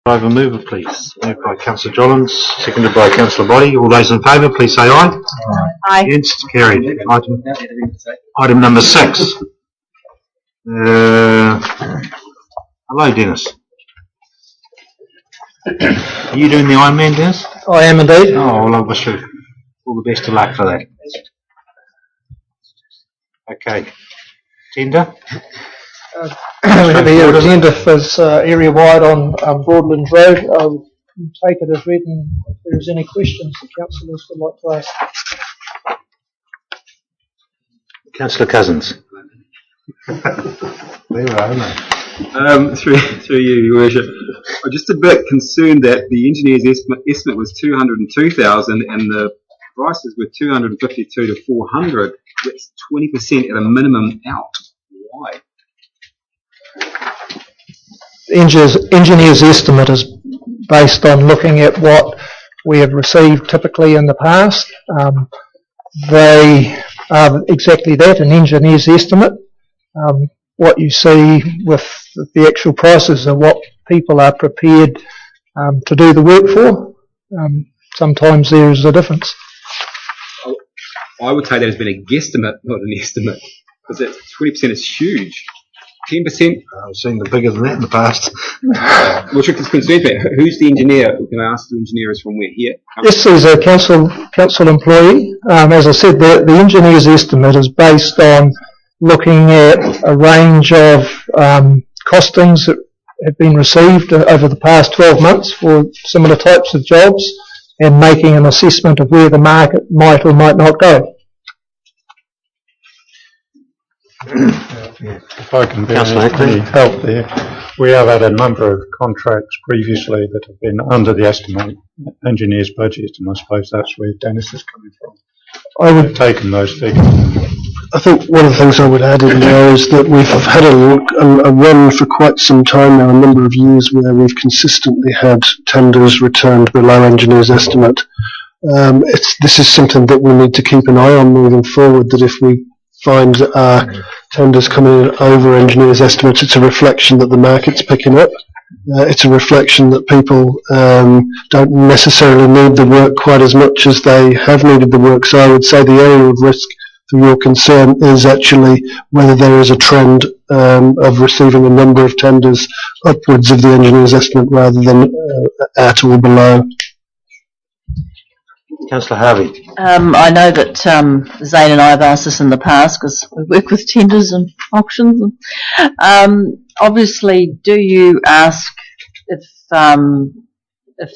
I have a mover, please? Moved by Councillor Jollins, seconded by Councillor Body. All those in favour, please say aye. Aye. Against? Carried. Item number 6. Hello, Dennis. Are you doing the Ironman, Dennis? I am indeed. Oh, well, I wish you all the best of luck for that. Okay. Tender? We have here a tender for area wide on Broadlands Road. I will take it as read, and if there is any questions the councillors would like to ask. Councillor Cousins. Through you, Your Worship. I'm just a bit concerned that the engineer's estimate was 202,000 and the prices were 252 to 400. That's 20% at a minimum out. Why? The engineer's estimate is based on looking at what we have received typically in the past. They are exactly that, an engineer's estimate. What you see with the actual prices are what people are prepared to do the work for. Sometimes there is a difference. I would say that has been a guesstimate, not an estimate, because that 20% is huge. 10%. I've seen the bigger than that in the past. What's your concern about? Who's the engineer? Can I ask the engineer is from where? Here? Yes, he's a council employee. As I said, the engineer's estimate is based on looking at a range of costings that have been received over the past 12 months for similar types of jobs and making an assessment of where the market might or might not go. If I can be any help there, we have had a number of contracts previously that have been under the estimate engineer's budget, and I suppose that's where Dennis is coming from. I would have taken those figures. I think one of the things I would add in there is that we've had a run for quite some time now, a number of years, where we've consistently had tenders returned below engineer's estimate. This is something that we need to keep an eye on moving forward, that if we find tenders coming in over engineer's estimates, it's a reflection that the market's picking up. It's a reflection that people don't necessarily need the work quite as much as they have needed the work. So I would say the area of risk for your concern is actually whether there is a trend of receiving a number of tenders upwards of the engineer's estimate rather than at or below. Councillor Harvey. I know that Zane and I have asked this in the past because we work with tenders and auctions. Obviously, do you ask if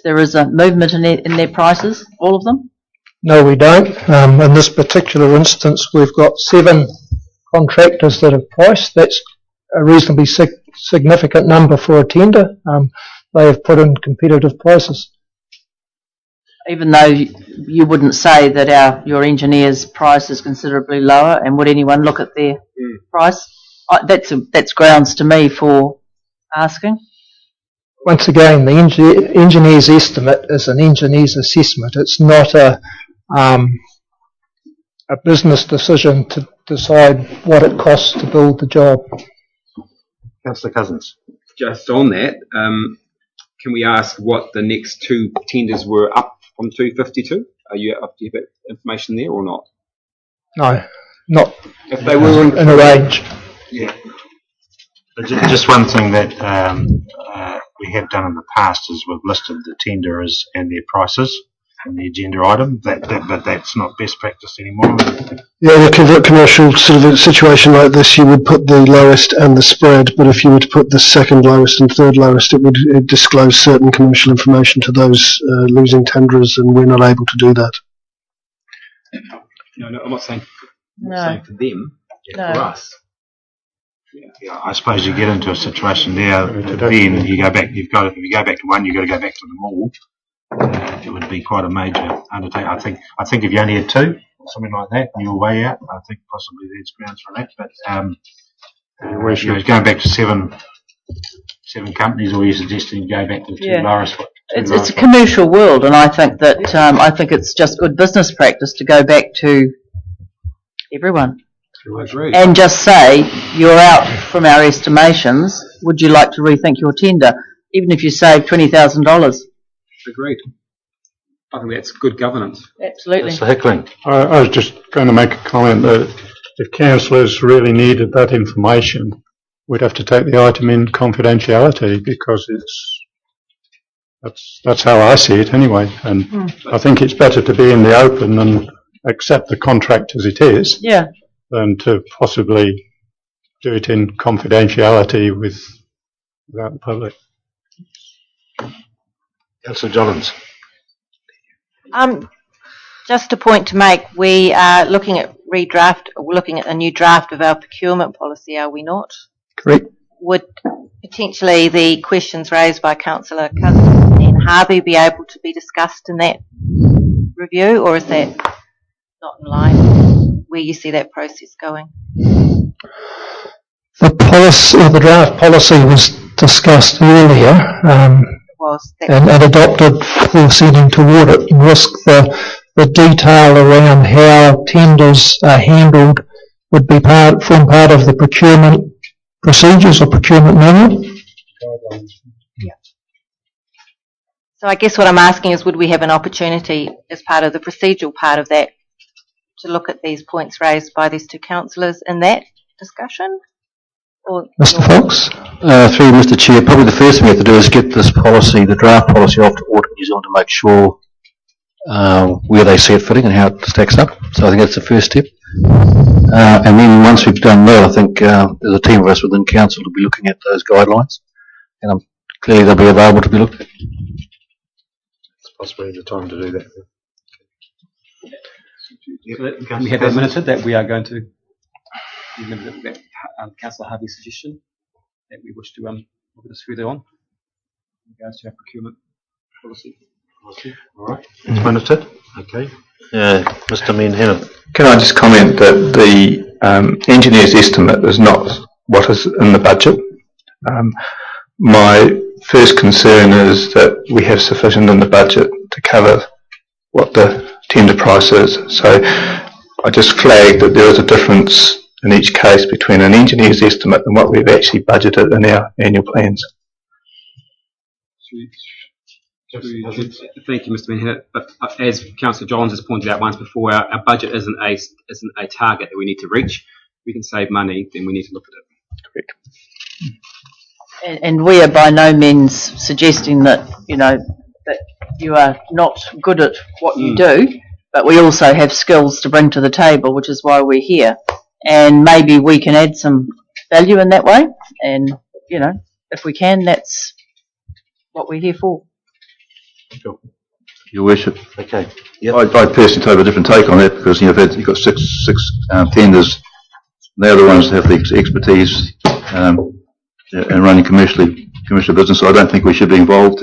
there is a movement in their prices, all of them? No, we don't. In this particular instance, we've got 7 contractors that have priced. That's a reasonably significant number for a tender. They have put in competitive prices. Even though you wouldn't say that your engineer's price is considerably lower, and would anyone look at their price? That's grounds to me for asking. Once again, the engineer's estimate is an engineer's assessment. It's not a business decision to decide what it costs to build the job. Councillor Cousins. Just on that, can we ask what the next 2 tenders were up from 252? Do you have information there or not? No, not if they were in a range. Yeah. But just one thing that we have done in the past is we've listed the tenderers and their prices in the agenda item, but that's not best practice anymore. Yeah, in a commercial sort of situation like this, you would put the lowest and the spread, but if you were to put the second lowest and third lowest, it would disclose certain commercial information to those losing tenderers, and we're not able to do that. No, I'm not saying, saying for them, for us. Yeah, I suppose you get into a situation there, then you go back. If you go back to one, you've got to go back to them all. It would be quite a major undertaking. I think if you only had 2 or something like that, and you're way out, I think possibly there's grounds for that. But going back to seven companies, or you're suggesting go back to the 2 lowest. It's a commercial world, and I think that it's just good business practice to go back to everyone. And just say, you're out from our estimations, would you like to rethink your tender? even if you save $20,000. Agreed. I think that's good governance. Absolutely. Mr. Hickling. I was just going to make a comment that if councillors really needed that information, we'd have to take the item in confidentiality, because that's how I see it anyway. And I think it's better to be in the open and accept the contract as it is, Yeah. than to possibly do it in confidentiality without the public. Councillor Johns. Just a point to make, we are looking at a new draft of our procurement policy, are we not? Correct. Would potentially the questions raised by Councillor Cousins and Harvey be able to be discussed in that review, or is that not in line where you see that process going? The draft policy was discussed earlier, and adopted for sending toward it. And risk the detail around how tenders are handled would be form part of the procurement procedures or procurement manual. Yeah. So I guess what I'm asking is, would we have an opportunity as part of the procedural part of that to look at these points raised by these two councillors in that discussion? Or Mr. Fox? Through Mr. Chair, probably the first thing we have to do is get this policy, the draft policy, off to Audit New Zealand to make sure where they see it fitting and how it stacks up. So I think that's the first step. And then once we've done that, I think there's a team of us within council to be looking at those guidelines, and clearly they'll be available to be looked at. It's possibly the time to do that. We have admitted that we are going to that Councillor Harvey's suggestion that we wish to look at this further on in regards to our procurement policy. All right. It's minuted. Okay. Mr. Menhannon. Can I just comment that the engineer's estimate is not what is in the budget? My first concern is that we have sufficient in the budget to cover what the tender price is. So I just flagged that there is a difference in each case between an engineer's estimate and what we've actually budgeted in our annual plans. Thank you, Mr. Menhannon. But as Councillor Johns has pointed out once before, our budget isn't a target that we need to reach. We can save money, then we need to look at it. Correct. And we are by no means suggesting that, that you are not good at what you do, but we also have skills to bring to the table, which is why we're here. And maybe we can add some value in that way. And, if we can, that's what we're here for. Sure. Your Worship. Okay. Yep. I personally take a different take on that, because you've got six tenders. They're the ones that have the expertise in running commercial business. So I don't think we should be involved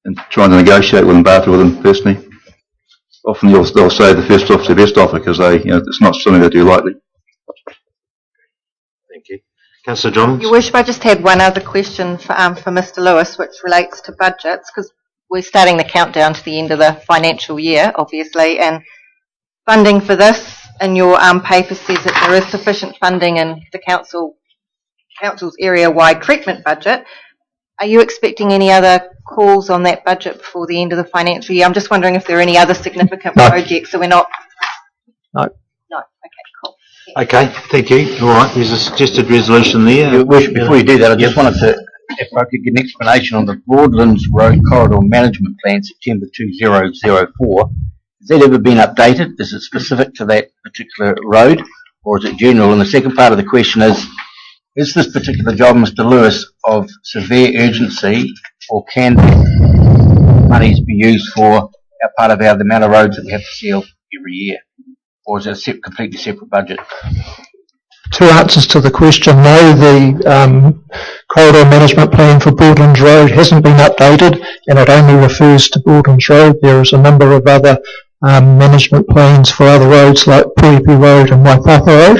in trying to negotiate with them, barter with them personally. Often they'll say the first offer is the best offer, because it's not something they do lightly. Thank you. Councillor Johns. Your Worship, I just had one other question for Mr. Lewis, which relates to budgets, because we're starting the countdown to the end of the financial year, obviously, and funding for this in your paper says that there is sufficient funding in the council's area-wide treatment budget. Are you expecting any other calls on that budget before the end of the financial year? I'm just wondering if there are any other significant projects, so we're not... No. No, okay, cool. Okay, thank you. All right, there's a suggested resolution there. Your Worship, before you do that, I just wanted to, if I could get an explanation on the Broadlands Road Corridor Management Plan, September 2004. Has that ever been updated? Is it specific to that particular road, or is it general? And the second part of the question is this particular job, Mr. Lewis, of severe urgency, or can monies be used for part of the amount of roads that we have to seal every year? Or is it a completely separate budget? Two answers to the question. No, the corridor management plan for Broadlands Road hasn't been updated, and it only refers to Broadlands Road. There is a number of other management plans for other roads like Puipi Road and Waipapa Road.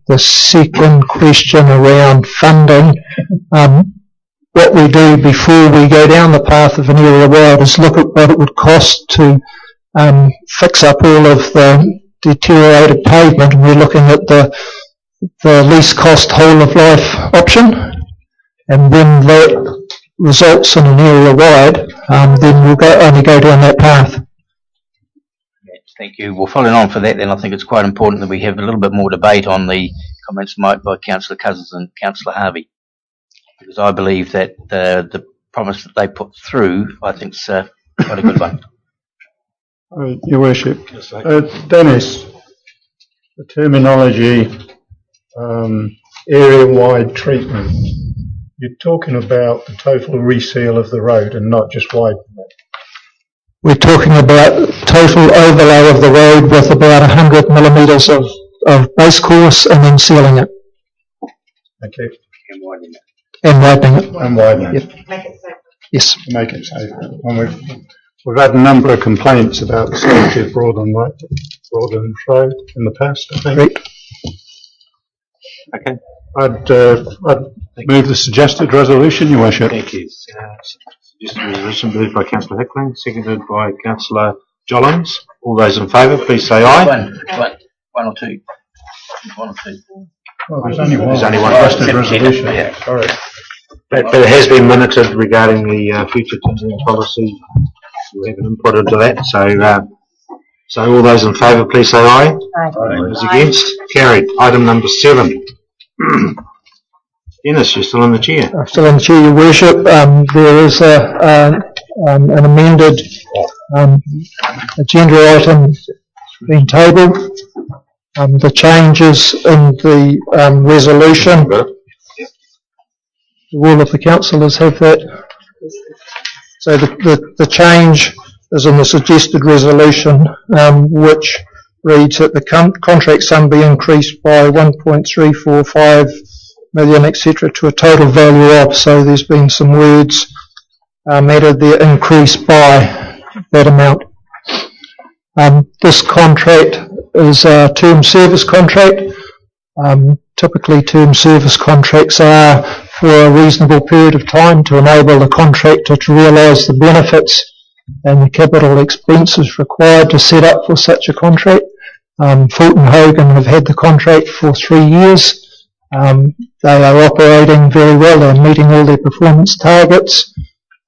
The second question around funding, what we do before we go down the path of an area wide is look at what it would cost to fix up all of the deteriorated pavement, and we're looking at the least cost whole of life option. and when that results in an area wide, then we'll only go down that path. Thank you. Well, following on for that, then I think it's quite important that we have a little bit more debate on the comments made by Councillor Cousins and Councillor Harvey, because I believe that the promise that they put through, I think, is quite a good one. Your Worship, Dennis, the terminology area-wide treatment, you're talking about the total reseal of the road and not just widening it. We're talking about total overlay of the road with about 100 millimetres of base course and then sealing it. Okay. And widening it. And widening it. And widening it. Yep. Make it safer. Yes. Make it safer. And we've had a number of complaints about the safety of Broadland Road in the past, I think. Correct. Okay. I'd move the suggested resolution, Your Worship. Thank you. Suggested resolution moved by Councillor Hickling, seconded by Councillor Jollins. All those in favour, please say aye. One or two. One or two. Well, there's only one. There's only one. Suggested resolution. Yeah. Sorry. But it has been minuted regarding the future tendering policy. We have an input into that. So all those in favour, please say aye. Aye. Those against? Carried. Item number 7. Dennis, you're still in the chair. I'm still in the chair, Your Worship. There is an amended agenda item being tabled. The changes in the resolution. All of the councillors have that. So the change is in the suggested resolution, which reads that the contract sum be increased by 1.345 million, etc., to a total value of. So there's been some words added there, increased by that amount. This contract is a term service contract. Typically term service contracts are for a reasonable period of time to enable the contractor to realise the benefits and the capital expenses required to set up for such a contract. Fulton Hogan have had the contract for 3 years. They are operating very well. They're meeting all their performance targets.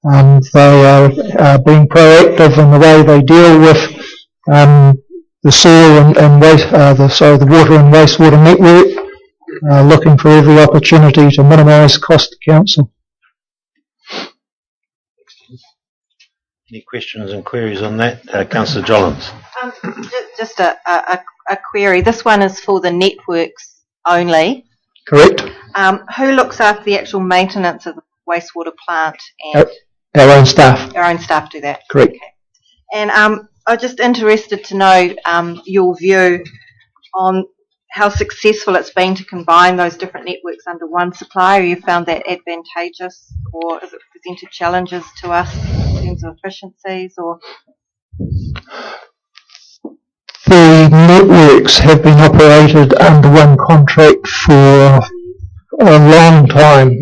They are being proactive in the way they deal with the soil and waste, the water and wastewater network, looking for every opportunity to minimise cost to council. Any questions and queries on that? Councillor Jollins. Just a query. This one is for the networks only. Correct. Who looks after the actual maintenance of the wastewater plant? And Our own staff. our own staff do that. Correct. Okay. And I'm just interested to know your view on how successful it's been to combine those different networks under one supplier. You found that advantageous, or has it presented challenges to us in terms of efficiencies? Or The networks have been operated under one contract for a long time,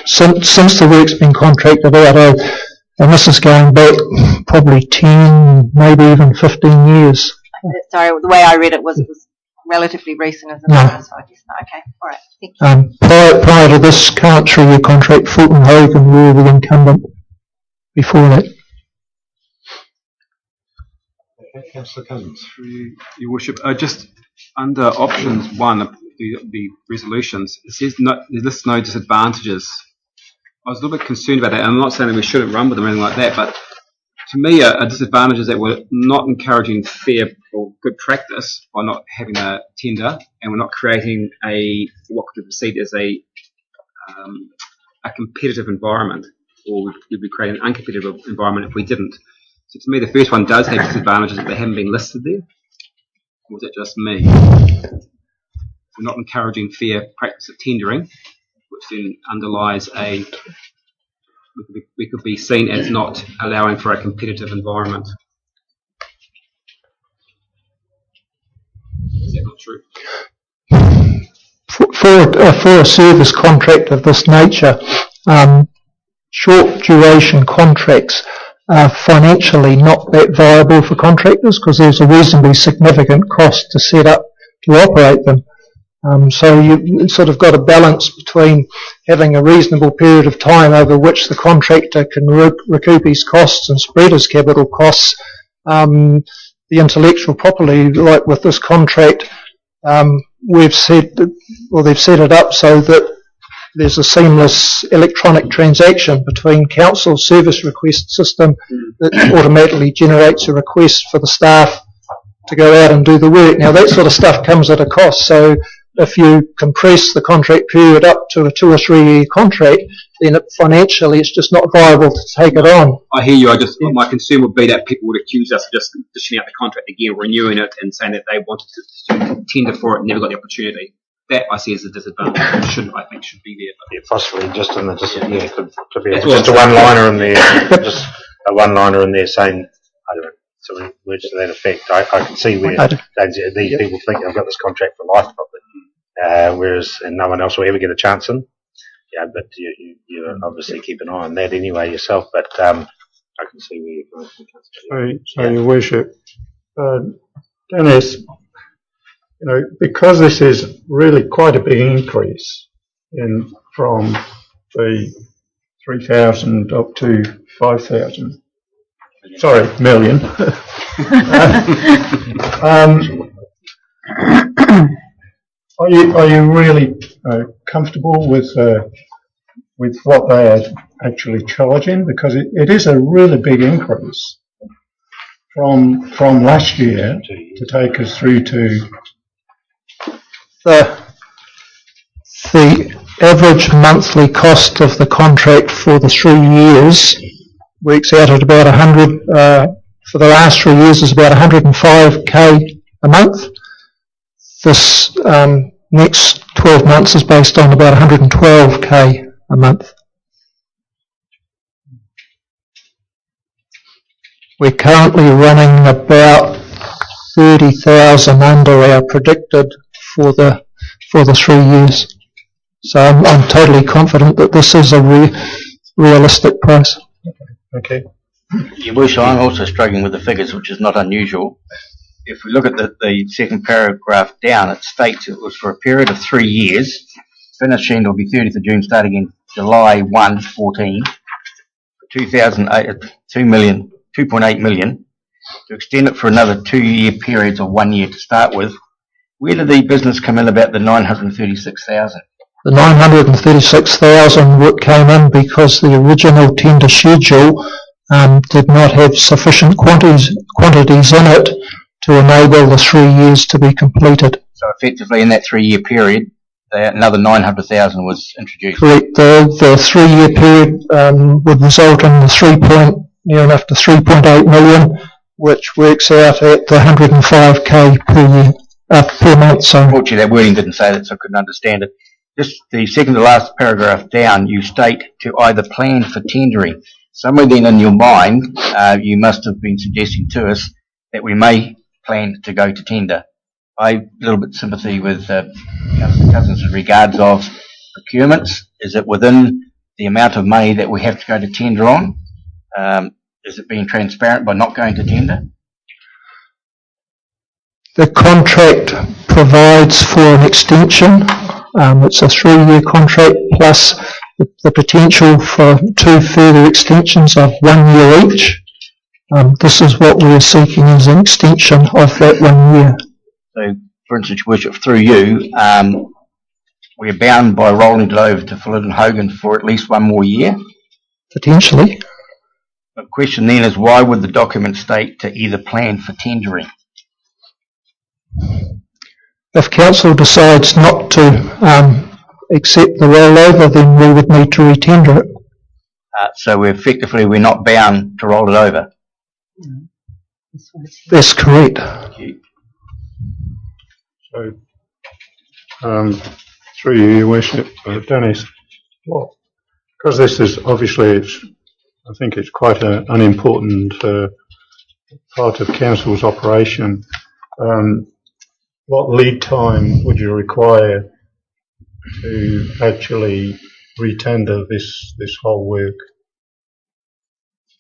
since the work's been contracted out, and this is going back probably 10, maybe even 15 years. sorry, the way I read it was relatively recent, isn't No. it? So I just, okay, all right, thank you. Prior to this current 3-year contract, Fulton Hogan were the incumbent before that. Okay, Councillor Cousins. Through Your Worship, just under options 1 of the resolutions, it says it lists no disadvantages. I was a little bit concerned about that. I'm not saying that we shouldn't run with them or anything like that, but to me, a disadvantage is that we're not encouraging fair or good practice by not having a tender, and we're not creating what could be perceived as a competitive environment, or we'd be creating an uncompetitive environment if we didn't. So to me, the first one does have disadvantages that they haven't been listed there. Or is it just me? We're not encouraging fair practice of tendering, which then underlies we could be seen as not allowing for a competitive environment. Is that not true? For a service contract of this nature, short duration contracts are financially not that viable for contractors because there's a reasonably significant cost to set up to operate them. So you've sort of got a balance between having a reasonable period of time over which the contractor can recoup his costs and spread his capital costs. The intellectual property, like with this contract, they've set it up so that there's a seamless electronic transaction between council's service request system that automatically generates a request for the staff to go out and do the work. Now that sort of stuff comes at a cost, so if you compress the contract period up to a 2 or 3 year contract, then financially it's just not viable to take it on. I hear you. My concern would be that people would accuse us of just dishing out the contract again, renewing it, and saying that they wanted to tender for it and never got the opportunity. That I see as a disadvantage. I think should be there. But yeah, possibly just in the could be just a one-liner in there, just a one-liner in there saying, I don't know, some words to that effect. I can see where these people think they've got this contract for life, probably, whereas and no one else will ever get a chance in. Yeah, but you obviously keep an eye on that anyway yourself. But I can see where you're going. So Your Worship, Dennis. Because this is really quite a big increase from the 3,000 up to 5,000. Sorry, million. Are you really comfortable with what they are actually charging? Because it is a really big increase from last year to take us through to. The average monthly cost of the contract for the 3 years works out at about 100, for the last 3 years is about 105k a month. This next 12 months is based on about 112k a month. We're currently running about 30,000 under our predicted for the 3 years. So I'm totally confident that this is a realistic price. Okay. Your Worship, I'm also struggling with the figures, which is not unusual. If we look at the second paragraph down, it states it was for a period of 3 years, finishing will be 30th of June, starting in July 1, 14, for 2.8 million, to extend it for another 2 year periods of 1 year to start with. Where did the business come in about the 936,000? The 936,000 came in because the original tender schedule did not have sufficient quantities in it to enable the 3 years to be completed. So effectively in that 3 year period, another 900,000 was introduced. Correct. The 3 year period would result in the near enough to 3.8 million, which works out at the 105k per year. Per month, sorry. Unfortunately, that wording didn't say that, so I couldn't understand it. Just the second to last paragraph down, you state to either plan for tendering. Somewhere then in your mind, you must have been suggesting to us that we may plan to go to tender. I have a little bit of sympathy with Councillor Cousins in regards of procurements. Is it within the amount of money that we have to go to tender on? Is it being transparent by not going to tender? The contract provides for an extension. It's a 3 year contract plus the potential for 2 further extensions of 1 year each. This is what we're seeking, is an extension of that 1 year. So, for instance, Your Worship, through you, we're bound by rolling it over to Flint Hogan for at least 1 more year? Potentially. The question then is, why would the document state to either plan for tendering? If council decides not to accept the rollover, then we would need to retender it. So we're not bound to roll it over? That's correct. So, through you, Your Worship, Dennis, because this is obviously, I think it's quite an unimportant part of council's operation. What lead time would you require to actually retender this whole work?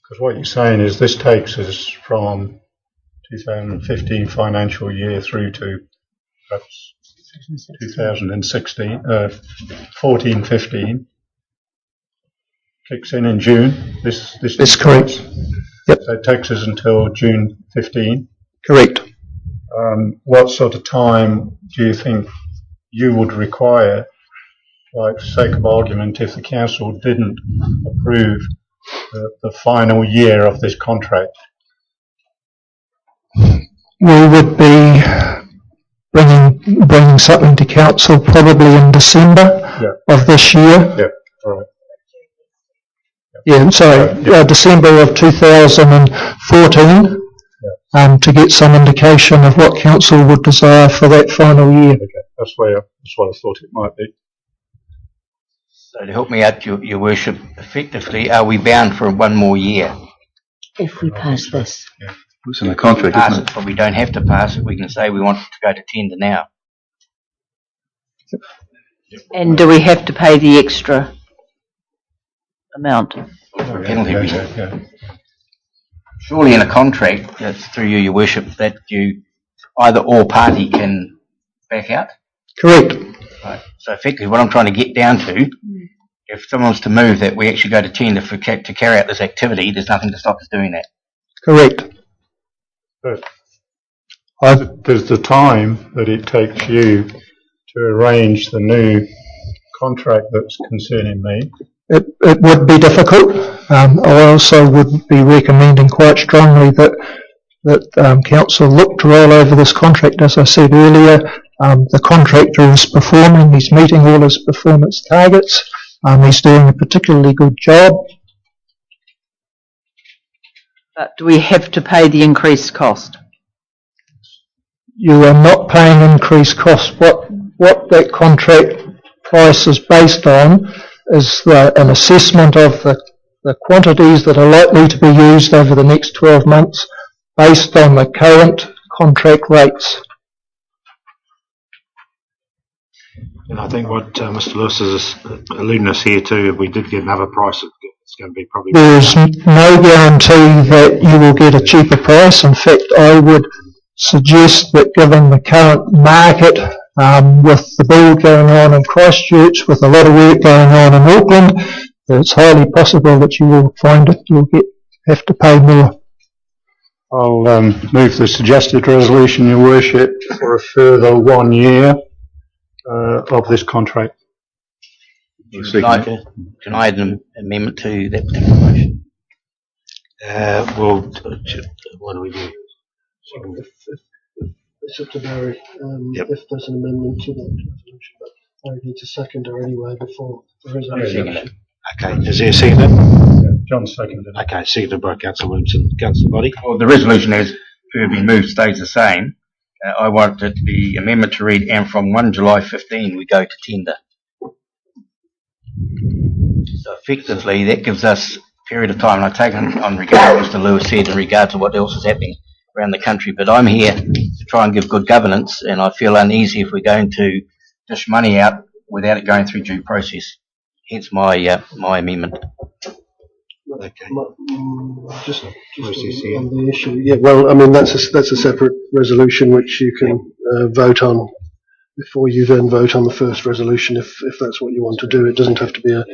Because what you're saying is this takes us from 2015 financial year through to perhaps 2016, 14-15 kicks in June. This That's correct. Yep. So it takes us until June 15. Correct. What sort of time do you think you would require, like for sake of argument, if the council didn't approve the final year of this contract? We would be bringing something to council probably in December of this year. Yeah, all right. Yeah, sorry, December of 2014, to get some indication of what council would desire for that final year. Okay, that's what I thought it might be. So to help me out, Your Worship, effectively, are we bound for one more year? If we pass this. Yeah. It's in the contract, pass isn't it, but we don't have to pass it. We can say we want it to go to tender now. And do we have to pay the extra amount? For a penalty reason. Surely in a contract, that's through you, Your Worship, that you either or party can back out? Correct. Right. So effectively what I'm trying to get down to, if someone was to move that we actually go to tender to carry out this activity, there's nothing to stop us doing that. Correct. But there's the time that it takes you to arrange the new contract that's concerning me. It would be difficult. I also would be recommending quite strongly that council look to roll over this contract. As I said earlier, the contractor is performing, he's meeting all his performance targets, he's doing a particularly good job. But do we have to pay the increased cost? You are not paying increased cost. What that contract price is based on is an assessment of the quantities that are likely to be used over the next 12 months based on the current contract rates. And I think what Mr. Lewis is alluding us here to, if we did get another price, it's going to be probably... There's no guarantee that you will get a cheaper price. In fact, I would suggest that given the current market, with the build going on in Christchurch, with a lot of work going on in Auckland, it's highly possible that you will find it, you'll have to pay more. I'll move the suggested resolution, Your Worship, for a further 1 year of this contract. Can I add an amendment to that particular motion? Well, what do we do? It's up to Barry if there's an amendment to that resolution, but I need to second her anyway before the resolution. Okay, is there a second? John seconded. Okay, seconded by Councillor Williamson. Councillor Body? Well, the resolution as been moved stays the same. I want it to be amendment to read, and from 1 July 15 we go to tender. So effectively that gives us a period of time, and I take on regard what Mr. Lewis said in regard to what else is happening around the country, but I'm here to try and give good governance, and I feel uneasy if we're going to dish money out without it going through due process. Hence my amendment. Okay. Just on the issue, yeah. Well, I mean that's a separate resolution which you can vote on before you then vote on the first resolution, if that's what you want to do. It doesn't have to be an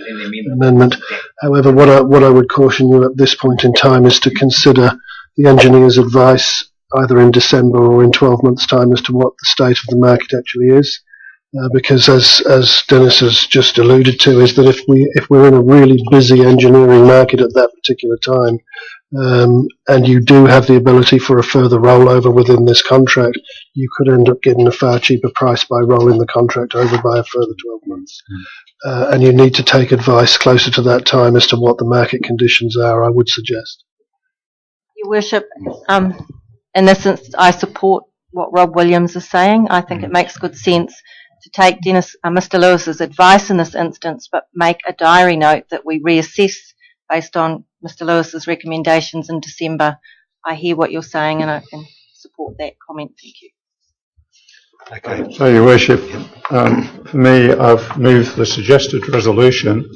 amendment. However, what I would caution you at this point in time is to consider the engineer's advice either in December or in 12 months' time as to what the state of the market actually is. Because as Dennis has just alluded to, is that if we're in a really busy engineering market at that particular time, and you do have the ability for a further rollover within this contract, you could end up getting a far cheaper price by rolling the contract over by a further 12 months. And you need to take advice closer to that time as to what the market conditions are, I would suggest. Your Worship, in this instance, I support what Rob Williams is saying. I think it makes good sense to take Mr. Lewis's advice in this instance, but make a diary note that we reassess based on Mr. Lewis's recommendations in December. I hear what you're saying, and I can support that comment. Thank you. Okay. So, Your Worship, for me, I've moved the suggested resolution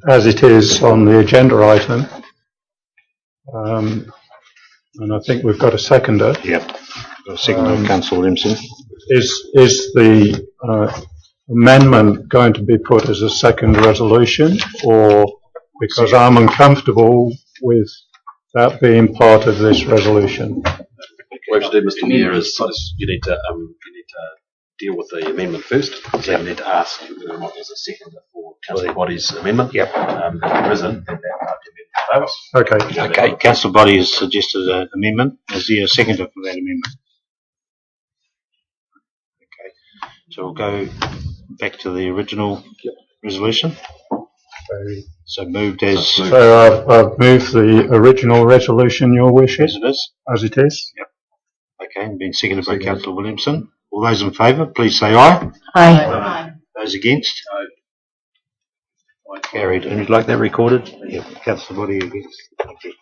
as it is on the agenda item, and I think we've got a seconder. Yep. Got a seconder, Councillor Williamson. is the amendment going to be put as a second resolution, or because I'm uncomfortable with that being part of this resolution? What we should do, Mr. Mayor, is you need to deal with the amendment first. So you need to ask whether or not there's a second for council body's amendment. Yep. If there isn't, then that amendment fails. Okay. Okay, council body has suggested an amendment. Is there a seconder for that amendment? Okay, so we'll go back to the original resolution. So moved as So I've moved the original resolution, your wishes, it is. as it is. Yep. Okay, and been seconded by Councillor Williamson. All those in favour, please say aye. Aye. Those against? Carried. And you'd like that recorded? Yep. Councillor Body against. Thank you.